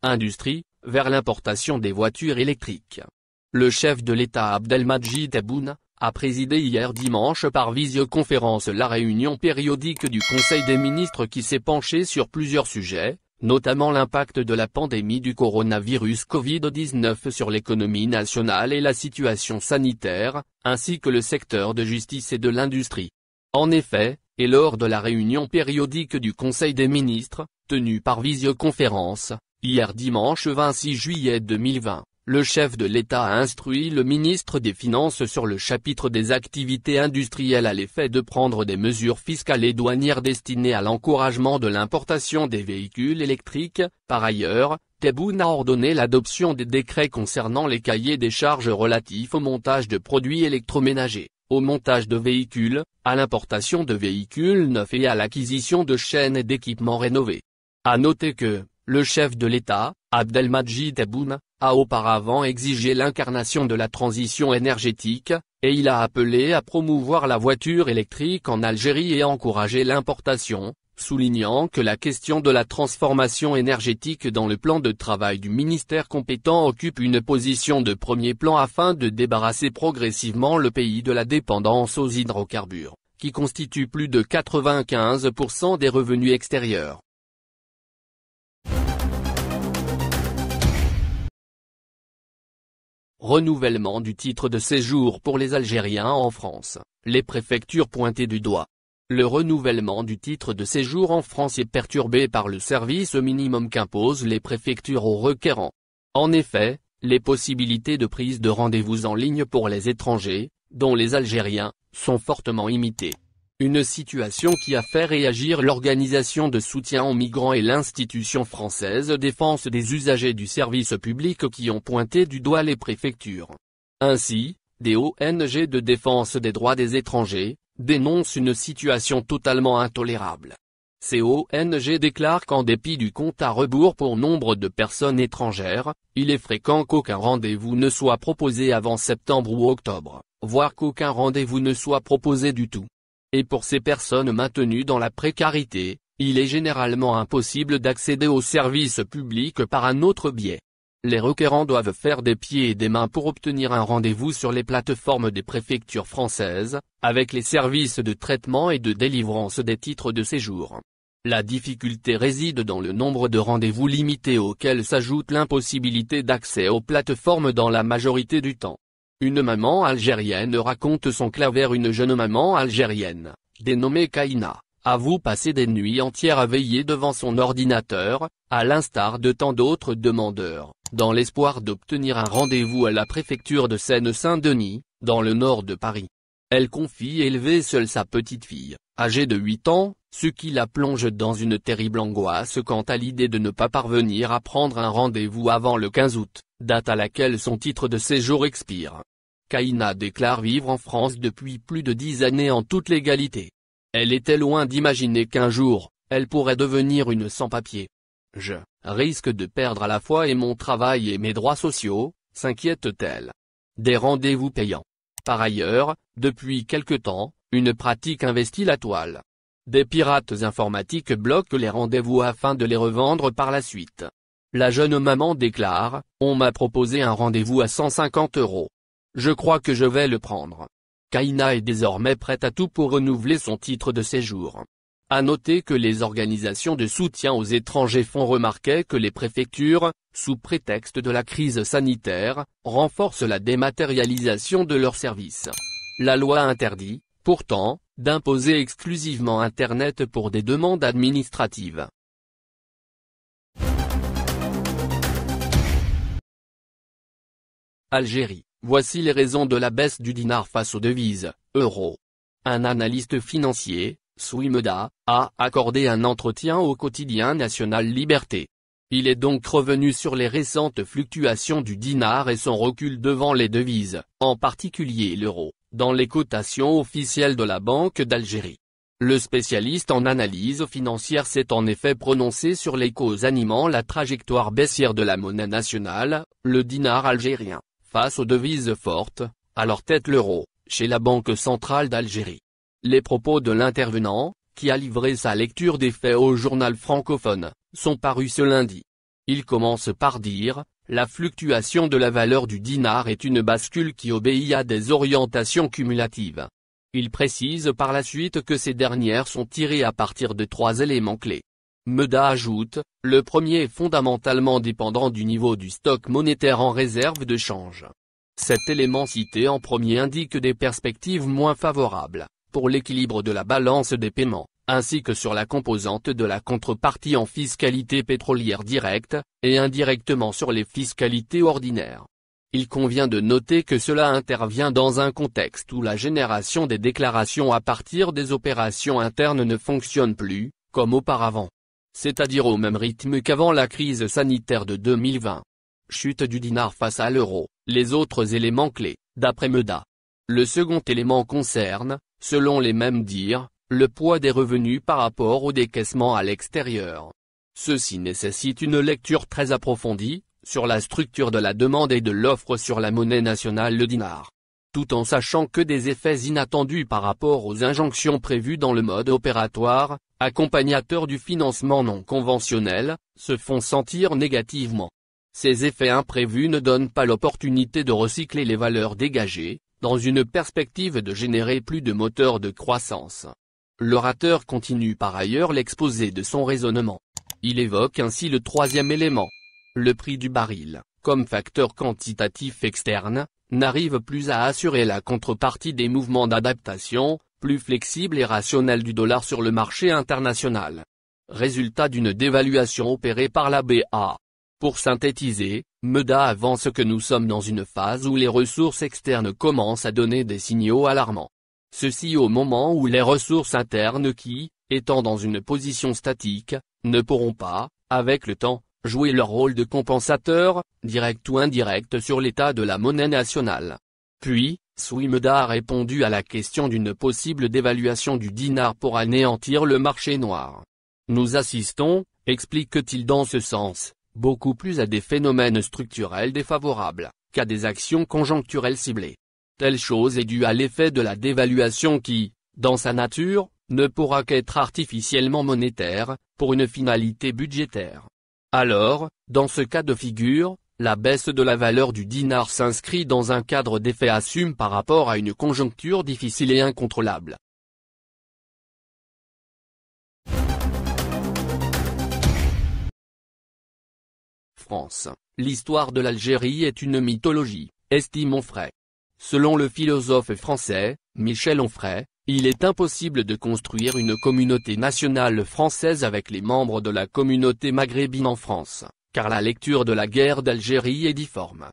industrie, vers l'importation des voitures électriques. Le chef de l'État Abdelmadjid Tebboune a présidé hier dimanche par visioconférence la réunion périodique du Conseil des ministres qui s'est penché sur plusieurs sujets, notamment l'impact de la pandémie du coronavirus Covid-19 sur l'économie nationale et la situation sanitaire, ainsi que le secteur de justice et de l'industrie. En effet, et lors de la réunion périodique du Conseil des ministres, tenue par visioconférence, hier dimanche 26 juillet 2020, le chef de l'État a instruit le ministre des Finances sur le chapitre des activités industrielles à l'effet de prendre des mesures fiscales et douanières destinées à l'encouragement de l'importation des véhicules électriques. Par ailleurs, Tebboune a ordonné l'adoption des décrets concernant les cahiers des charges relatifs au montage de produits électroménagers, au montage de véhicules, à l'importation de véhicules neufs et à l'acquisition de chaînes et d'équipements rénovés. À noter que, le chef de l'État, Abdelmadjid Tebboune, a auparavant exigé l'incarnation de la transition énergétique, et il a appelé à promouvoir la voiture électrique en Algérie et encourager l'importation, soulignant que la question de la transformation énergétique dans le plan de travail du ministère compétent occupe une position de premier plan afin de débarrasser progressivement le pays de la dépendance aux hydrocarbures, qui constituent plus de 95% des revenus extérieurs. Renouvellement du titre de séjour pour les Algériens en France, les préfectures pointées du doigt. Le renouvellement du titre de séjour en France est perturbé par le service minimum qu'imposent les préfectures aux requérants. En effet, les possibilités de prise de rendez-vous en ligne pour les étrangers, dont les Algériens, sont fortement limitées. Une situation qui a fait réagir l'organisation de soutien aux migrants et l'institution française défense des usagers du service public qui ont pointé du doigt les préfectures. Ainsi, des ONG de défense des droits des étrangers dénoncent une situation totalement intolérable. Ces ONG déclarent qu'en dépit du compte à rebours pour nombre de personnes étrangères, il est fréquent qu'aucun rendez-vous ne soit proposé avant septembre ou octobre, voire qu'aucun rendez-vous ne soit proposé du tout. Et pour ces personnes maintenues dans la précarité, il est généralement impossible d'accéder aux services publics par un autre biais. Les requérants doivent faire des pieds et des mains pour obtenir un rendez-vous sur les plateformes des préfectures françaises, avec les services de traitement et de délivrance des titres de séjour. La difficulté réside dans le nombre de rendez-vous limités auxquels s'ajoute l'impossibilité d'accès aux plateformes dans la majorité du temps. Une maman algérienne raconte son cas vers une jeune maman algérienne, dénommée Kaina, avoue passer des nuits entières à veiller devant son ordinateur, à l'instar de tant d'autres demandeurs, dans l'espoir d'obtenir un rendez-vous à la préfecture de Seine-Saint-Denis, dans le nord de Paris. Elle confie élever seule sa petite fille, âgée de 8 ans, ce qui la plonge dans une terrible angoisse quant à l'idée de ne pas parvenir à prendre un rendez-vous avant le 15 août, date à laquelle son titre de séjour expire. Kaina déclare vivre en France depuis plus de 10 années en toute légalité. Elle était loin d'imaginer qu'un jour, elle pourrait devenir une sans-papier. Je risque de perdre à la fois et mon travail et mes droits sociaux, s'inquiète-t-elle. Des rendez-vous payants. Par ailleurs, depuis quelque temps, une pratique investit la toile. Des pirates informatiques bloquent les rendez-vous afin de les revendre par la suite. La jeune maman déclare, « On m'a proposé un rendez-vous à 150 €. Je crois que je vais le prendre. » Kaina est désormais prête à tout pour renouveler son titre de séjour. À noter que les organisations de soutien aux étrangers font remarquer que les préfectures, sous prétexte de la crise sanitaire, renforcent la dématérialisation de leurs services. La loi interdit, pourtant, d'imposer exclusivement Internet pour des demandes administratives. Algérie. Voici les raisons de la baisse du dinar face aux devises, euro. Un analyste financier, Souimeda, a accordé un entretien au quotidien national Liberté. Il est donc revenu sur les récentes fluctuations du dinar et son recul devant les devises, en particulier l'euro, dans les cotations officielles de la Banque d'Algérie. Le spécialiste en analyse financière s'est en effet prononcé sur les causes animant la trajectoire baissière de la monnaie nationale, le dinar algérien, face aux devises fortes, à leur tête l'euro, chez la Banque centrale d'Algérie. Les propos de l'intervenant, qui a livré sa lecture des faits au journal francophone, sont parus ce lundi. Il commence par dire « La fluctuation de la valeur du dinar est une bascule qui obéit à des orientations cumulatives ». Il précise par la suite que ces dernières sont tirées à partir de 3 éléments clés. Meda ajoute, le premier est fondamentalement dépendant du niveau du stock monétaire en réserve de change. Cet élément cité en premier indique des perspectives moins favorables, pour l'équilibre de la balance des paiements, ainsi que sur la composante de la contrepartie en fiscalité pétrolière directe, et indirectement sur les fiscalités ordinaires. Il convient de noter que cela intervient dans un contexte où la génération des déclarations à partir des opérations internes ne fonctionne plus, comme auparavant. C'est-à-dire au même rythme qu'avant la crise sanitaire de 2020. Chute du dinar face à l'euro, les autres éléments clés, d'après Meda. Le second élément concerne, selon les mêmes dires, le poids des revenus par rapport au décaissement à l'extérieur. Ceci nécessite une lecture très approfondie, sur la structure de la demande et de l'offre sur la monnaie nationale le dinar. Tout en sachant que des effets inattendus par rapport aux injonctions prévues dans le mode opératoire, accompagnateur du financement non conventionnel, se font sentir négativement. Ces effets imprévus ne donnent pas l'opportunité de recycler les valeurs dégagées, dans une perspective de générer plus de moteurs de croissance. L'orateur continue par ailleurs l'exposé de son raisonnement. Il évoque ainsi le troisième élément. Le prix du baril, comme facteur quantitatif externe, n'arrive plus à assurer la contrepartie des mouvements d'adaptation, plus flexibles et rationnels du dollar sur le marché international. Résultat d'une dévaluation opérée par la BA. Pour synthétiser, Meda avance que nous sommes dans une phase où les ressources externes commencent à donner des signaux alarmants. Ceci au moment où les ressources internes qui, étant dans une position statique, ne pourront pas, avec le temps, jouer leur rôle de compensateur, direct ou indirect sur l'état de la monnaie nationale. Puis, Meda a répondu à la question d'une possible dévaluation du dinar pour anéantir le marché noir. Nous assistons, explique-t-il dans ce sens, beaucoup plus à des phénomènes structurels défavorables, qu'à des actions conjoncturelles ciblées. Telle chose est due à l'effet de la dévaluation qui, dans sa nature, ne pourra qu'être artificiellement monétaire, pour une finalité budgétaire. Alors, dans ce cas de figure, la baisse de la valeur du dinar s'inscrit dans un cadre d'effet assume par rapport à une conjoncture difficile et incontrôlable. France, l'histoire de l'Algérie est une mythologie, estime Onfray. Selon le philosophe français, Michel Onfray, il est impossible de construire une communauté nationale française avec les membres de la communauté maghrébine en France, car la lecture de la guerre d'Algérie est difforme.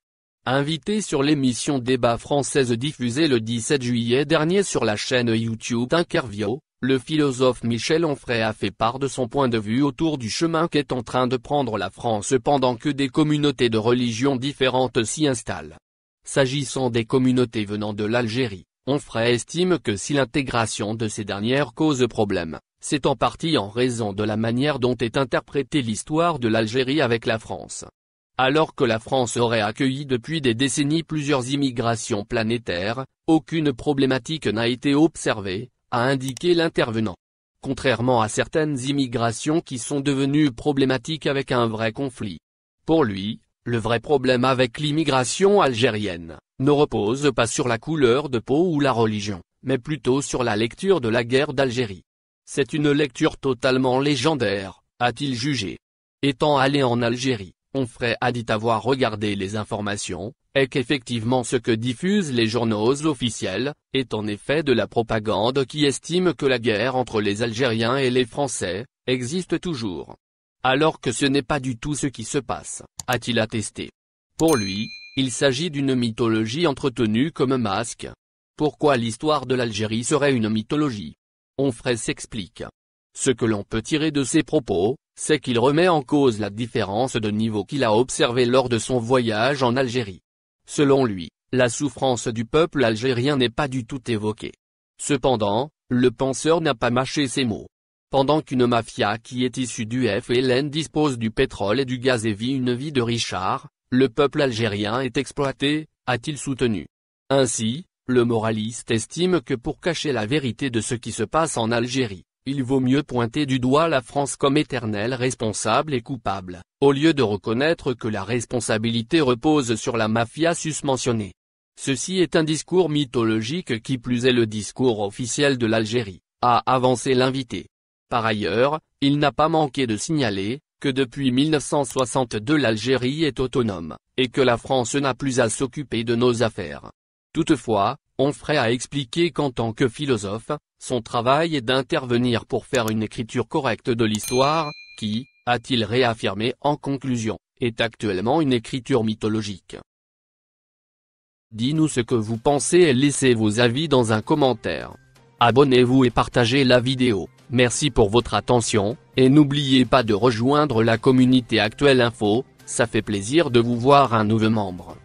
Invité sur l'émission Débat française diffusée le 17 juillet dernier sur la chaîne YouTube Interview, le philosophe Michel Onfray a fait part de son point de vue autour du chemin qu'est en train de prendre la France pendant que des communautés de religions différentes s'y installent. S'agissant des communautés venant de l'Algérie, Onfray estime que si l'intégration de ces dernières cause problème, c'est en partie en raison de la manière dont est interprétée l'histoire de l'Algérie avec la France. Alors que la France aurait accueilli depuis des décennies plusieurs immigrations planétaires, aucune problématique n'a été observée, a indiqué l'intervenant. Contrairement à certaines immigrations qui sont devenues problématiques avec un vrai conflit. Pour lui, le vrai problème avec l'immigration algérienne ne repose pas sur la couleur de peau ou la religion, mais plutôt sur la lecture de la guerre d'Algérie. C'est une lecture totalement légendaire, a-t-il jugé. Étant allé en Algérie, Onfray a dit avoir regardé les informations, et qu'effectivement ce que diffusent les journaux officiels, est en effet de la propagande qui estime que la guerre entre les Algériens et les Français, existe toujours. Alors que ce n'est pas du tout ce qui se passe, a-t-il attesté. Pour lui, il s'agit d'une mythologie entretenue comme masque. Pourquoi l'histoire de l'Algérie serait une mythologie? Onfray s'explique. Ce que l'on peut tirer de ses propos, c'est qu'il remet en cause la différence de niveau qu'il a observée lors de son voyage en Algérie. Selon lui, la souffrance du peuple algérien n'est pas du tout évoquée. Cependant, le penseur n'a pas mâché ses mots. Pendant qu'une mafia qui est issue du FLN dispose du pétrole et du gaz et vit une vie de richard, le peuple algérien est exploité, a-t-il soutenu. Ainsi, le moraliste estime que pour cacher la vérité de ce qui se passe en Algérie, Il vaut mieux pointer du doigt la France comme éternelle responsable et coupable, au lieu de reconnaître que la responsabilité repose sur la mafia susmentionnée. Ceci est un discours mythologique, qui plus est le discours officiel de l'Algérie, a avancé l'invité. Par ailleurs, il n'a pas manqué de signaler que depuis 1962 l'Algérie est autonome, et que la France n'a plus à s'occuper de nos affaires. Toutefois, Onfray a expliqué qu'en tant que philosophe, son travail est d'intervenir pour faire une écriture correcte de l'histoire, qui, a-t-il réaffirmé en conclusion, est actuellement une écriture mythologique. Dis-nous ce que vous pensez et laissez vos avis dans un commentaire. Abonnez-vous et partagez la vidéo. Merci pour votre attention, et n'oubliez pas de rejoindre la communauté Actuel Info, ça fait plaisir de vous voir un nouveau membre.